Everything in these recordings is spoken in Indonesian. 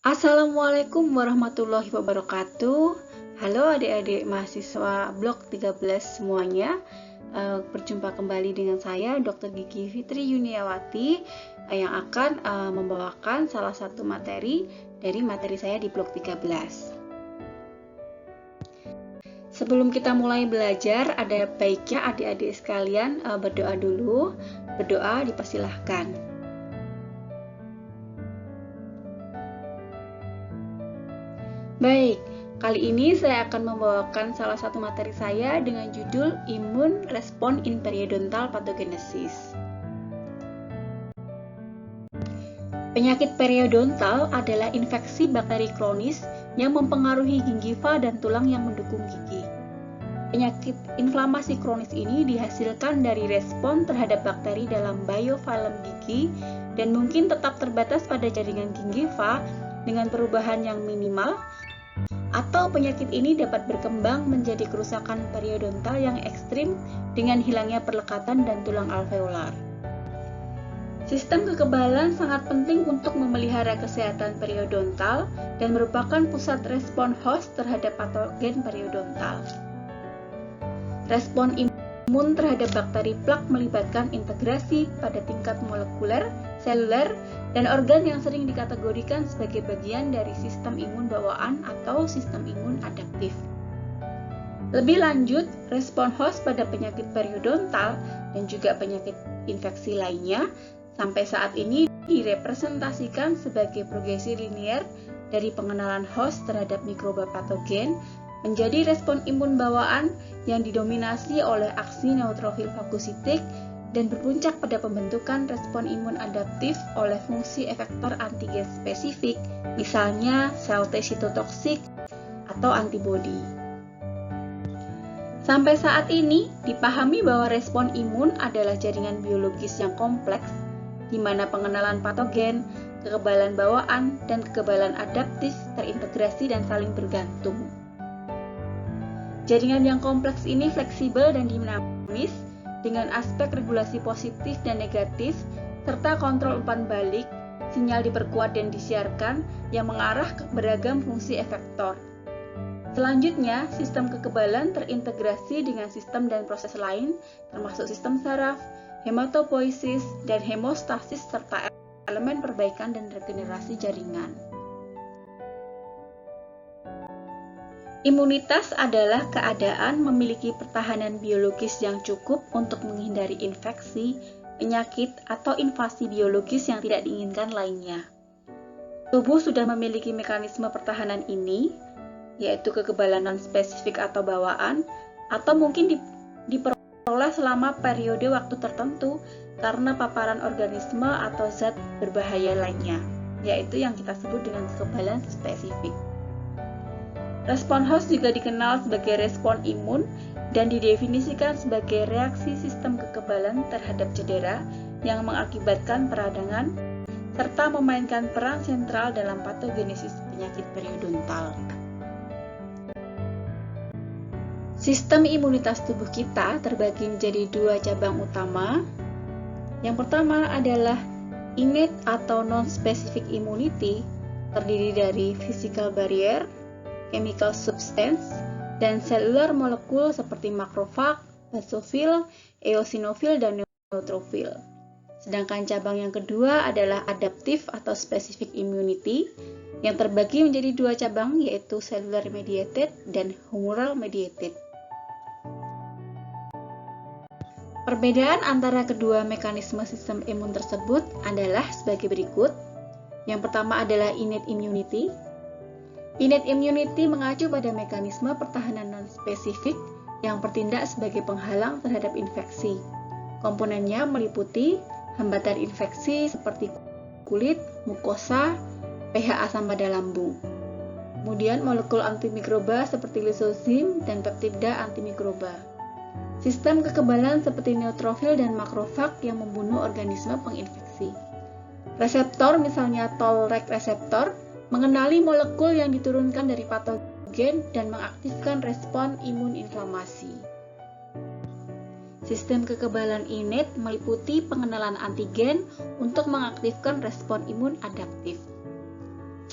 Assalamualaikum warahmatullahi wabarakatuh. Halo adik-adik mahasiswa Blok 13 semuanya. Berjumpa kembali dengan saya Dr. Gigi Fitri Yuniawati yang akan membawakan salah satu materi dari materi saya di Blok 13. Sebelum kita mulai belajar, ada baiknya adik-adik sekalian berdoa dulu. Berdoa dipersilahkan. Baik, kali ini saya akan membawakan salah satu materi saya dengan judul Immune Response in Periodontal Pathogenesis. Penyakit periodontal adalah infeksi bakteri kronis yang mempengaruhi gingiva dan tulang yang mendukung gigi. Penyakit inflamasi kronis ini dihasilkan dari respon terhadap bakteri dalam biofilm gigi dan mungkin tetap terbatas pada jaringan gingiva dengan perubahan yang minimal, atau penyakit ini dapat berkembang menjadi kerusakan periodontal yang ekstrim dengan hilangnya perlekatan dan tulang alveolar. Sistem kekebalan sangat penting untuk memelihara kesehatan periodontal dan merupakan pusat respon host terhadap patogen periodontal. Respon imun terhadap bakteri plak melibatkan integrasi pada tingkat molekuler, seluler, dan organ yang sering dikategorikan sebagai bagian dari sistem imun bawaan atau sistem imun adaptif. Lebih lanjut, respon host pada penyakit periodontal dan juga penyakit infeksi lainnya sampai saat ini direpresentasikan sebagai progresi linier dari pengenalan host terhadap mikroba patogen menjadi respon imun bawaan yang didominasi oleh aksi neutrofil fagositik dan berpuncak pada pembentukan respon imun adaptif oleh fungsi efektor antigen spesifik, misalnya sel T sitotoksik atau antibodi. Sampai saat ini, dipahami bahwa respon imun adalah jaringan biologis yang kompleks, di mana pengenalan patogen, kekebalan bawaan, dan kekebalan adaptif terintegrasi dan saling bergantung. Jaringan yang kompleks ini fleksibel dan dinamis, dengan aspek regulasi positif dan negatif, serta kontrol umpan balik, sinyal diperkuat dan disiarkan yang mengarah ke beragam fungsi efektor. Selanjutnya, sistem kekebalan terintegrasi dengan sistem dan proses lain, termasuk sistem saraf, hematopoiesis, dan hemostasis, serta elemen perbaikan dan regenerasi jaringan. Imunitas adalah keadaan memiliki pertahanan biologis yang cukup untuk menghindari infeksi, penyakit, atau invasi biologis yang tidak diinginkan lainnya. Tubuh sudah memiliki mekanisme pertahanan ini, yaitu kekebalan non-spesifik atau bawaan, atau mungkin diperoleh selama periode waktu tertentu karena paparan organisme atau zat berbahaya lainnya, yaitu yang kita sebut dengan kekebalan spesifik. Respon host juga dikenal sebagai respon imun dan didefinisikan sebagai reaksi sistem kekebalan terhadap cedera yang mengakibatkan peradangan serta memainkan peran sentral dalam patogenesis penyakit periodontal. Sistem imunitas tubuh kita terbagi menjadi dua cabang utama. Yang pertama adalah innate atau non-specific immunity, terdiri dari physical barrier, chemical substance, dan selular molekul seperti makrofag, basofil, eosinofil, dan neutrofil. Sedangkan cabang yang kedua adalah adaptive atau specific immunity, yang terbagi menjadi dua cabang, yaitu cellular mediated dan humoral mediated. Perbedaan antara kedua mekanisme sistem imun tersebut adalah sebagai berikut. Yang pertama adalah innate immunity. Innate immunity mengacu pada mekanisme pertahanan non-spesifik yang bertindak sebagai penghalang terhadap infeksi. Komponennya meliputi hambatan infeksi seperti kulit, mukosa, pH asam pada lambung. Kemudian molekul antimikroba seperti lisozim dan peptida antimikroba. Sistem kekebalan seperti neutrofil dan makrofag yang membunuh organisme penginfeksi. Reseptor misalnya Toll-like reseptor mengenali molekul yang diturunkan dari patogen dan mengaktifkan respon imun inflamasi. Sistem kekebalan innate meliputi pengenalan antigen untuk mengaktifkan respon imun adaptif.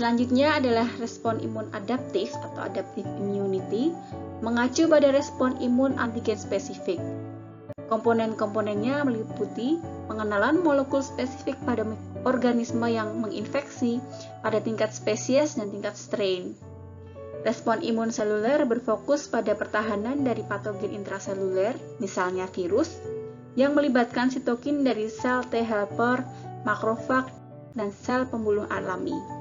Selanjutnya adalah respon imun adaptif atau adaptive immunity, mengacu pada respon imun antigen spesifik. Komponen-komponennya meliputi pengenalan molekul spesifik pada organisme yang menginfeksi pada tingkat spesies dan tingkat strain. Respon imun seluler berfokus pada pertahanan dari patogen intraseluler, misalnya virus, yang melibatkan sitokin dari sel T helper, makrofag, dan sel pembuluh alami.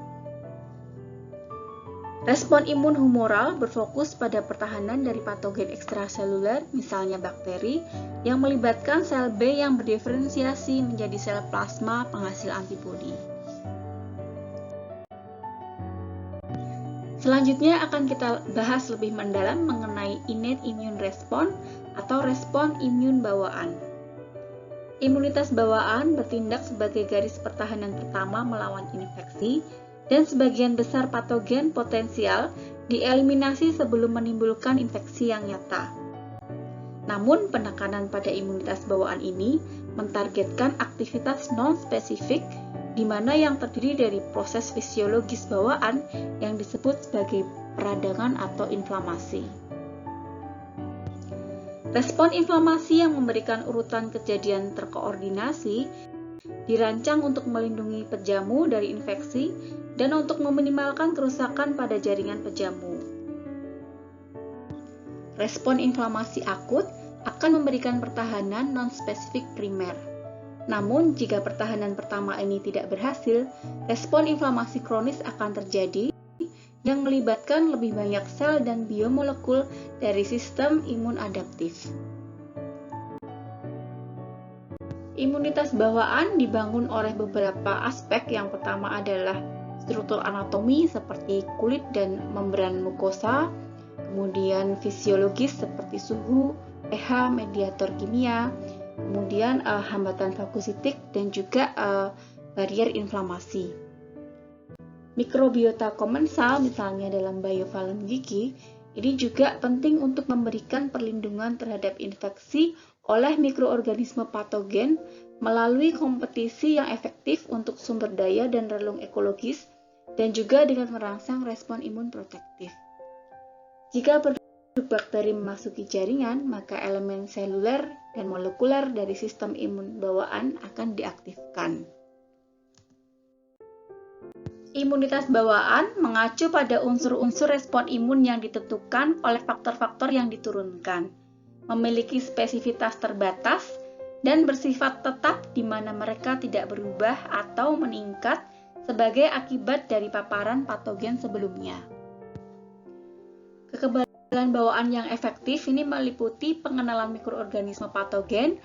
Respon imun humoral berfokus pada pertahanan dari patogen ekstraseluler, misalnya bakteri, yang melibatkan sel B yang berdiferensiasi menjadi sel plasma penghasil antibodi. Selanjutnya akan kita bahas lebih mendalam mengenai innate immune response atau respon imun bawaan. Imunitas bawaan bertindak sebagai garis pertahanan pertama melawan infeksi, dan sebagian besar patogen potensial dieliminasi sebelum menimbulkan infeksi yang nyata. Namun, penekanan pada imunitas bawaan ini mentargetkan aktivitas non-spesifik di mana yang terdiri dari proses fisiologis bawaan yang disebut sebagai peradangan atau inflamasi. Respon inflamasi yang memberikan urutan kejadian terkoordinasi dirancang untuk melindungi pejamu dari infeksi dan untuk meminimalkan kerusakan pada jaringan pejamu. Respon inflamasi akut akan memberikan pertahanan non-spesifik primer. Namun, jika pertahanan pertama ini tidak berhasil, respon inflamasi kronis akan terjadi yang melibatkan lebih banyak sel dan biomolekul dari sistem imun adaptif. Imunitas bawaan dibangun oleh beberapa aspek. Yang pertama adalah struktur anatomi seperti kulit dan membran mukosa, kemudian fisiologis seperti suhu, pH, mediator kimia, kemudian hambatan fagositik dan juga barier inflamasi. Mikrobiota komensal misalnya dalam biofilm gigi ini juga penting untuk memberikan perlindungan terhadap infeksi oleh mikroorganisme patogen melalui kompetisi yang efektif untuk sumber daya dan relung ekologis dan juga dengan merangsang respon imun protektif. Jika produk bakteri memasuki jaringan, maka elemen seluler dan molekuler dari sistem imun bawaan akan diaktifkan. Imunitas bawaan mengacu pada unsur-unsur respon imun yang ditentukan oleh faktor-faktor yang diturunkan, memiliki spesifitas terbatas, dan bersifat tetap di mana mereka tidak berubah atau meningkat sebagai akibat dari paparan patogen sebelumnya. Kekebalan bawaan yang efektif ini meliputi pengenalan mikroorganisme patogen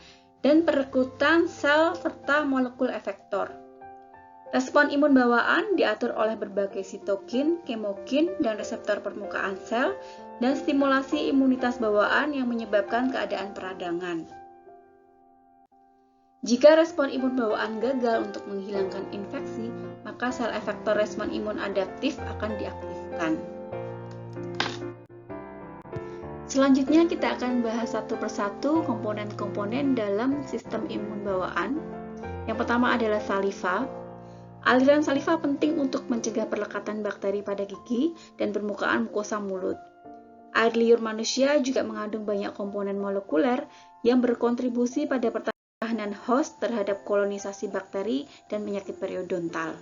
dan perekrutan sel serta molekul efektor. Respon imun bawaan diatur oleh berbagai sitokin, kemokin, dan reseptor permukaan sel, dan stimulasi imunitas bawaan yang menyebabkan keadaan peradangan. Jika respon imun bawaan gagal untuk menghilangkan infeksi, maka sel efektor respon imun adaptif akan diaktifkan. Selanjutnya kita akan bahas satu persatu komponen-komponen dalam sistem imun bawaan. Yang pertama adalah saliva. Aliran saliva penting untuk mencegah perlekatan bakteri pada gigi dan permukaan mukosa mulut. Air liur manusia juga mengandung banyak komponen molekuler yang berkontribusi pada pertahanan host terhadap kolonisasi bakteri dan penyakit periodontal.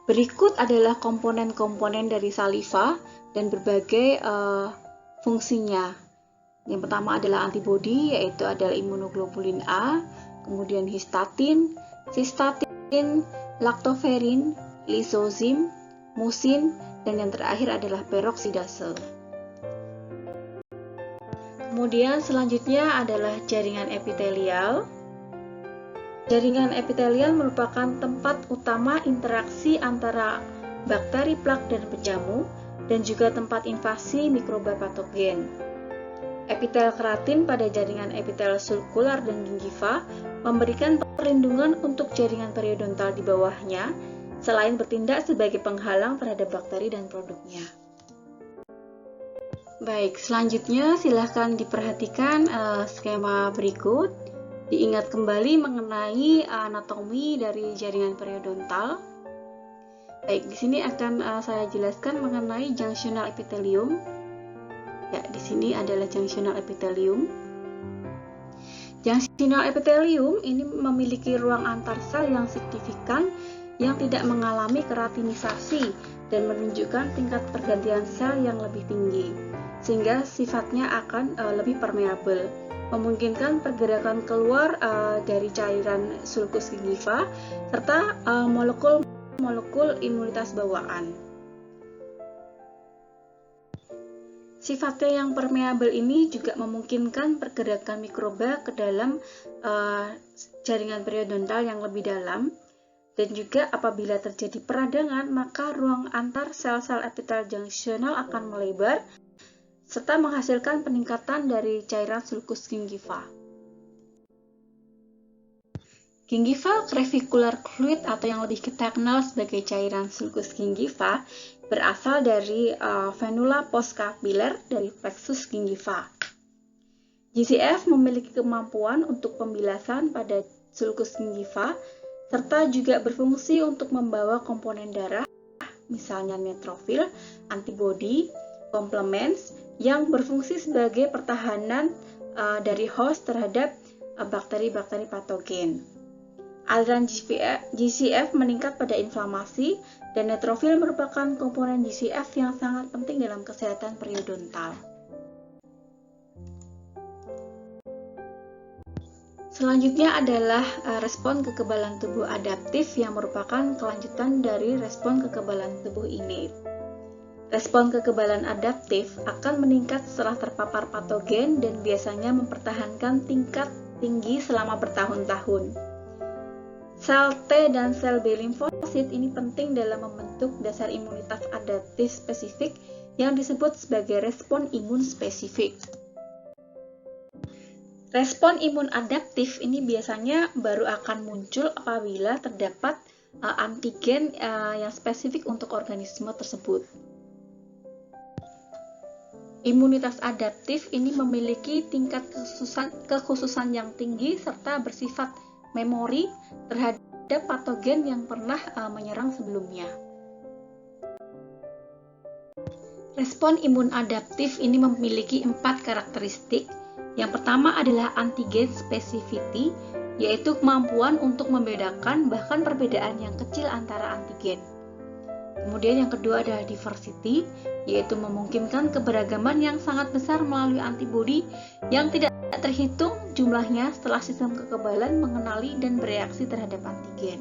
Berikut adalah komponen-komponen dari saliva dan berbagai fungsinya. Yang pertama adalah antibodi, yaitu adalah imunoglobulin A, kemudian histatin, sistatin, laktoferin, lisozim, musin, dan yang terakhir adalah peroksidase. Kemudian selanjutnya adalah jaringan epitelial. Jaringan epitelial merupakan tempat utama interaksi antara bakteri plak dan pejamu, dan juga tempat invasi mikroba patogen. Epitel keratin pada jaringan epitel sulkular dan gingiva memberikan perlindungan untuk jaringan periodontal di bawahnya, selain bertindak sebagai penghalang terhadap bakteri dan produknya. Baik, selanjutnya silahkan diperhatikan skema berikut. diingat kembali mengenai anatomi dari jaringan periodontal. Baik, di sini akan saya jelaskan mengenai junctional epithelium. Ya, di sini adalah junctional epithelium. Junctional epithelium ini memiliki ruang antar sel yang signifikan yang tidak mengalami keratinisasi dan menunjukkan tingkat pergantian sel yang lebih tinggi, sehingga sifatnya akan lebih permeabel, memungkinkan pergerakan keluar dari cairan sulcus gingiva serta molekul imunitas bawaan. Sifatnya yang permeabel ini juga memungkinkan pergerakan mikroba ke dalam jaringan periodontal yang lebih dalam, dan juga apabila terjadi peradangan maka ruang antar sel-sel epitel junctional akan melebar serta menghasilkan peningkatan dari cairan sulcus gingiva. Gingival crevicular fluid atau yang lebih kita kenal sebagai cairan sulcus gingiva berasal dari venula postcapilar dari plexus gingiva. GCF memiliki kemampuan untuk pembilasan pada sulcus gingiva serta juga berfungsi untuk membawa komponen darah, misalnya neutrofil, antibodi, complements yang berfungsi sebagai pertahanan dari host terhadap bakteri-bakteri patogen. Aliran GCF meningkat pada inflamasi, dan neutrofil merupakan komponen GCF yang sangat penting dalam kesehatan periodontal. Selanjutnya adalah respon kekebalan tubuh adaptif yang merupakan kelanjutan dari respon kekebalan tubuh innate. Respon kekebalan adaptif akan meningkat setelah terpapar patogen dan biasanya mempertahankan tingkat tinggi selama bertahun-tahun. Sel T dan sel B limfosit ini penting dalam membentuk dasar imunitas adaptif spesifik yang disebut sebagai respon imun spesifik. Respon imun adaptif ini biasanya baru akan muncul apabila terdapat antigen yang spesifik untuk organisme tersebut. Imunitas adaptif ini memiliki tingkat kekhususan yang tinggi serta bersifat memori terhadap patogen yang pernah menyerang sebelumnya. Respon imun adaptif ini memiliki 4 karakteristik. Yang pertama adalah antigen specificity, yaitu kemampuan untuk membedakan bahkan perbedaan yang kecil antara antigen. Kemudian yang kedua adalah diversity, yaitu memungkinkan keberagaman yang sangat besar melalui antibodi yang tidak terhitung jumlahnya setelah sistem kekebalan mengenali dan bereaksi terhadap antigen.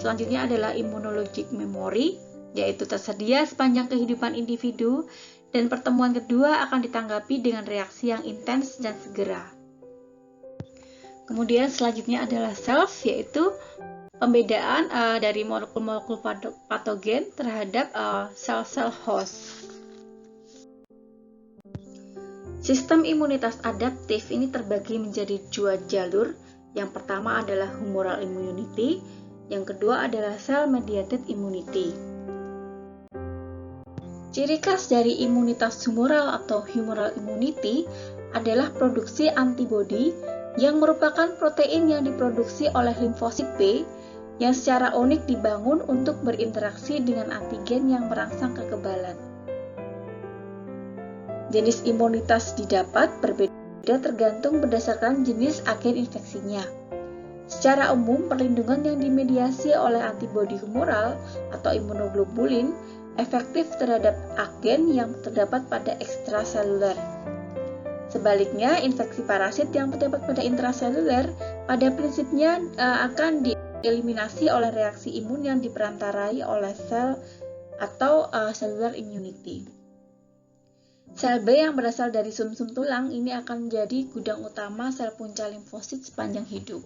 Selanjutnya adalah immunologic memory, yaitu tersedia sepanjang kehidupan individu, dan pertemuan kedua akan ditanggapi dengan reaksi yang intens dan segera. Kemudian selanjutnya adalah self, yaitu pembedaan dari molekul-molekul patogen terhadap sel-sel host. Sistem imunitas adaptif ini terbagi menjadi 2 jalur. Yang pertama adalah humoral immunity, yang kedua adalah cell-mediated immunity. Ciri khas dari imunitas humoral atau humoral immunity adalah produksi antibodi yang merupakan protein yang diproduksi oleh limfosit B yang secara unik dibangun untuk berinteraksi dengan antigen yang merangsang kekebalan. Jenis imunitas didapat berbeda tergantung berdasarkan jenis agen infeksinya. Secara umum, perlindungan yang dimediasi oleh antibodi humoral atau imunoglobulin efektif terhadap agen yang terdapat pada ekstraseluler. Sebaliknya, infeksi parasit yang terdapat pada intraseluler pada prinsipnya akan dieliminasi oleh reaksi imun yang diperantarai oleh sel atau cellular immunity. Sel B yang berasal dari sumsum tulang ini akan menjadi gudang utama sel punca limfosit sepanjang hidup.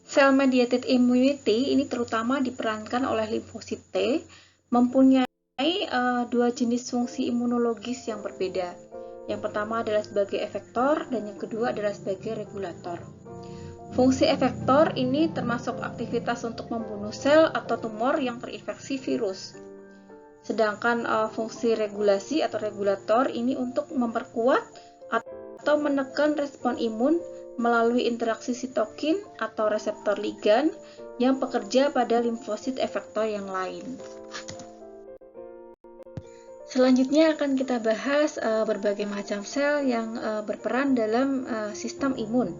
Cell-mediated immunity ini terutama diperankan oleh limfosit T, mempunyai 2 jenis fungsi imunologis yang berbeda. Yang pertama adalah sebagai efektor dan yang kedua adalah sebagai regulator. Fungsi efektor ini termasuk aktivitas untuk membunuh sel atau tumor yang terinfeksi virus. Sedangkan fungsi regulasi atau regulator ini untuk memperkuat atau menekan respon imun melalui interaksi sitokin atau reseptor ligan yang bekerja pada limfosit efektor yang lain. Selanjutnya akan kita bahas berbagai macam sel yang berperan dalam sistem imun.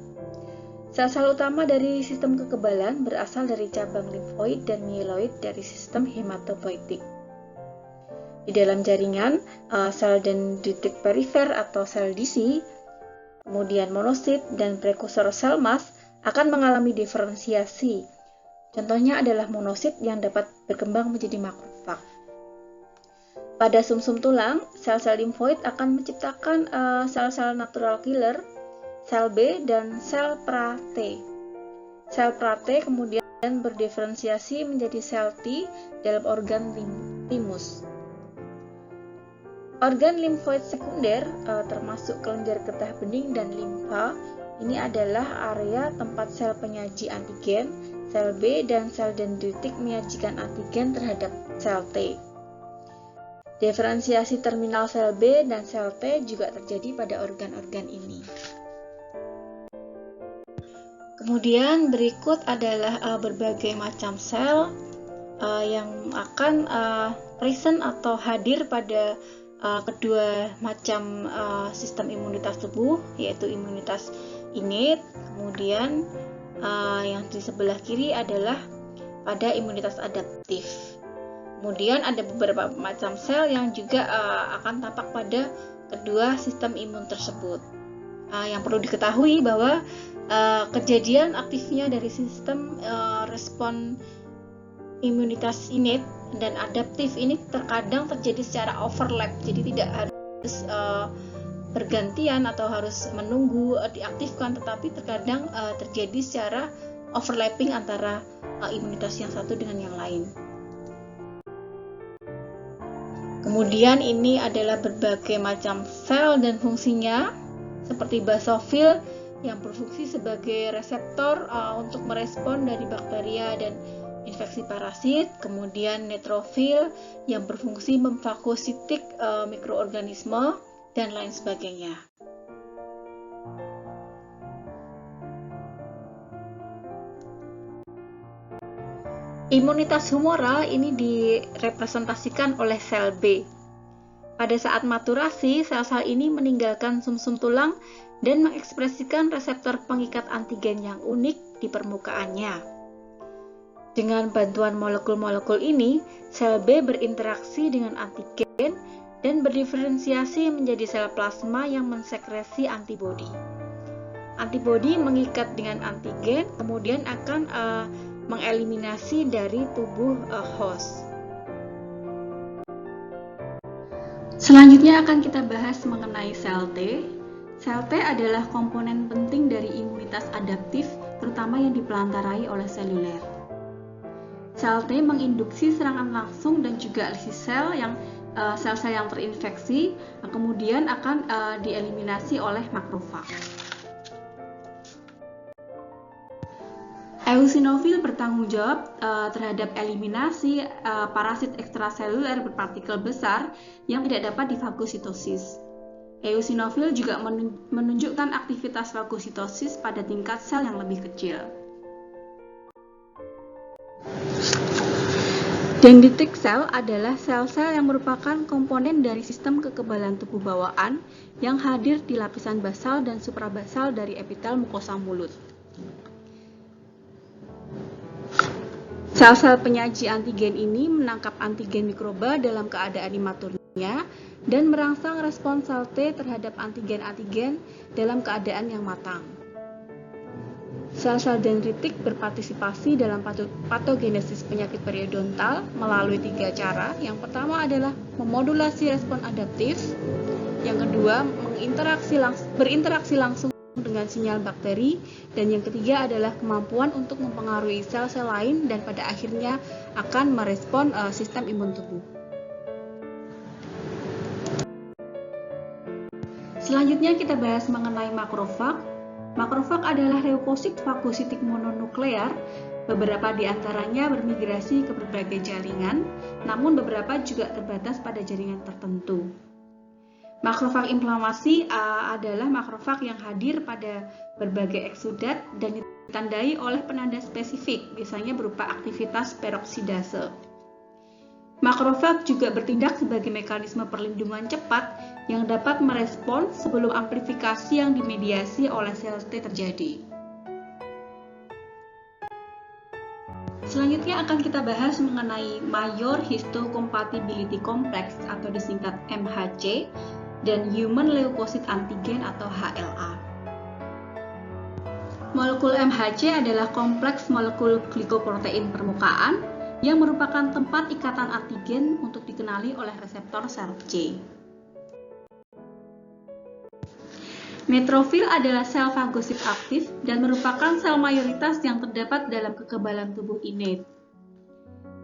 Sel-sel utama dari sistem kekebalan berasal dari cabang limfoid dan mieloid dari sistem hematopoietik. Di dalam jaringan, sel dendritik perifer atau sel DC, kemudian monosit dan prekursor sel mas akan mengalami diferensiasi. Contohnya adalah monosit yang dapat berkembang menjadi makrofag. Pada sumsum tulang, sel-sel limfoid akan menciptakan sel-sel natural killer, sel B, dan sel pra-T. Sel pra-T kemudian berdiferensiasi menjadi sel T dalam organ timus. Organ limfoid sekunder, termasuk kelenjar getah bening dan limfa, ini adalah area tempat sel penyaji antigen, sel B, dan sel dendritik menyajikan antigen terhadap sel T. Diferensiasi terminal sel B dan sel T juga terjadi pada organ-organ ini. Kemudian berikut adalah berbagai macam sel yang akan present atau hadir pada kedua macam sistem imunitas tubuh, yaitu imunitas innate, kemudian yang di sebelah kiri adalah pada imunitas adaptif. Kemudian ada beberapa macam sel yang juga akan tampak pada kedua sistem imun tersebut. Yang perlu diketahui bahwa kejadian aktifnya dari sistem respon imunitas innate dan adaptif ini terkadang terjadi secara overlap, jadi tidak harus bergantian atau harus menunggu diaktifkan, tetapi terkadang terjadi secara overlapping antara imunitas yang satu dengan yang lain. Kemudian ini adalah berbagai macam sel dan fungsinya, seperti basofil yang berfungsi sebagai reseptor untuk merespon dari bakteria dan infeksi parasit, kemudian neutrofil yang berfungsi memfagositik mikroorganisme, dan lain sebagainya. Imunitas humoral ini direpresentasikan oleh sel B. Pada saat maturasi, sel-sel ini meninggalkan sumsum tulang dan mengekspresikan reseptor pengikat antigen yang unik di permukaannya. Dengan bantuan molekul-molekul ini, sel B berinteraksi dengan antigen dan berdiferensiasi menjadi sel plasma yang mensekresi antibodi. Antibodi mengikat dengan antigen, kemudian akan mengeliminasi dari tubuh host. Selanjutnya akan kita bahas mengenai sel T. Sel T adalah komponen penting dari imunitas adaptif, terutama yang dipelantarai oleh seluler. Sel T menginduksi serangan langsung dan juga lysis sel yang sel-sel yang terinfeksi, kemudian akan dieliminasi oleh makrofag. Eosinofil bertanggung jawab terhadap eliminasi parasit ekstraseluler berpartikel besar yang tidak dapat difagositosis. Eosinofil juga menunjukkan aktivitas fagositosis pada tingkat sel yang lebih kecil. Dendritic cell adalah sel-sel yang merupakan komponen dari sistem kekebalan tubuh bawaan yang hadir di lapisan basal dan suprabasal dari epitel mukosa mulut. Sel-sel penyaji antigen ini menangkap antigen mikroba dalam keadaan imaturnya dan merangsang respons sel T terhadap antigen-antigen dalam keadaan yang matang. Sel-sel dendritik berpartisipasi dalam patogenesis penyakit periodontal melalui 3 cara. Yang pertama adalah memodulasi respon adaptif, yang kedua berinteraksi langsung dengan sinyal bakteri, dan yang ketiga adalah kemampuan untuk mempengaruhi sel-sel lain dan pada akhirnya akan merespon sistem imun tubuh. Selanjutnya kita bahas mengenai makrofag. Makrofag adalah leukosit fagositik mononuklear. Beberapa di antaranya bermigrasi ke berbagai jaringan, namun beberapa juga terbatas pada jaringan tertentu. Makrofag inflamasi adalah makrofag yang hadir pada berbagai eksudat dan ditandai oleh penanda spesifik, biasanya berupa aktivitas peroksidase. Makrofag juga bertindak sebagai mekanisme perlindungan cepat yang dapat merespons sebelum amplifikasi yang dimediasi oleh sel T terjadi. Selanjutnya akan kita bahas mengenai Major Histocompatibility Complex atau disingkat MHC dan Human Leukocyte Antigen atau HLA. Molekul MHC adalah kompleks molekul glikoprotein permukaan yang merupakan tempat ikatan antigen untuk dikenali oleh reseptor sel C. Neutrofil adalah sel fagosit aktif dan merupakan sel mayoritas yang terdapat dalam kekebalan tubuh innate.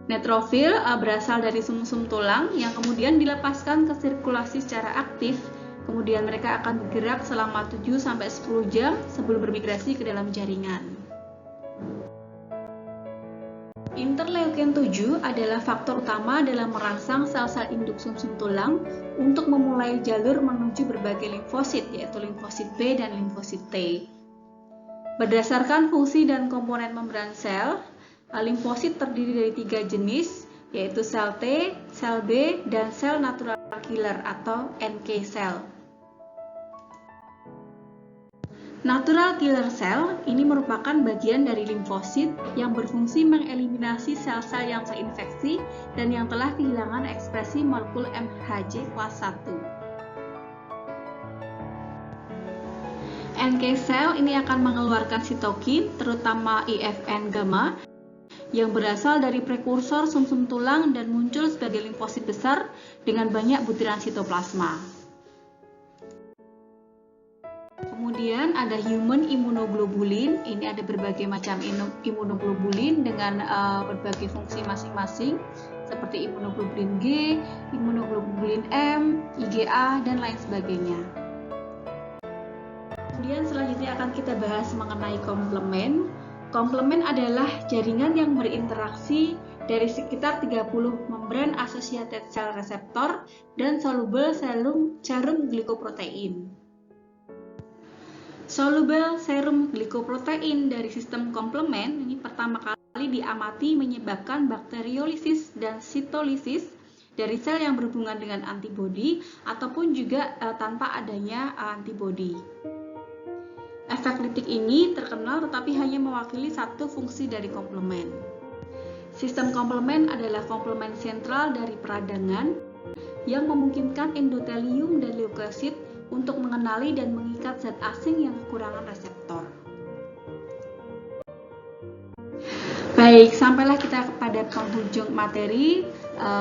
Neutrofil berasal dari sumsum tulang yang kemudian dilepaskan ke sirkulasi secara aktif, kemudian mereka akan bergerak selama 7-10 jam sebelum bermigrasi ke dalam jaringan. Interleukin 7 adalah faktor utama dalam merangsang sel-sel induk sumsum tulang untuk memulai jalur menuju berbagai limfosit, yaitu limfosit B dan limfosit T. Berdasarkan fungsi dan komponen membran sel, limfosit terdiri dari 3 jenis, yaitu sel T, sel B, dan sel natural killer atau NK cell. Natural killer cell ini merupakan bagian dari limfosit yang berfungsi mengeliminasi sel-sel yang terinfeksi dan yang telah kehilangan ekspresi molekul MHC kelas 1. NK cell ini akan mengeluarkan sitokin, terutama IFN gamma, yang berasal dari prekursor sumsum tulang dan muncul sebagai limfosit besar dengan banyak butiran sitoplasma. Kemudian ada human immunoglobulin, ini ada berbagai macam immunoglobulin dengan berbagai fungsi masing-masing seperti immunoglobulin G, immunoglobulin M, IgA, dan lain sebagainya. Kemudian selanjutnya akan kita bahas mengenai komplemen. Komplemen adalah jaringan yang berinteraksi dari sekitar 30 membran associated cell receptor dan soluble serum glikoprotein. Soluble serum glikoprotein dari sistem komplemen ini pertama kali diamati menyebabkan bakteriolisis dan sitolisis dari sel yang berhubungan dengan antibodi ataupun juga tanpa adanya antibodi. Efek litik ini terkenal tetapi hanya mewakili satu fungsi dari komplemen. Sistem komplemen adalah komplemen sentral dari peradangan yang memungkinkan endotelium dan leukosit untuk mengenali dan mengikat zat asing yang kekurangan reseptor. Baik, sampailah kita kepada penghujung materi.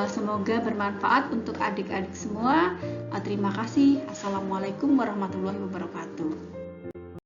Semoga bermanfaat untuk adik-adik semua. Terima kasih. Assalamualaikum warahmatullahi wabarakatuh.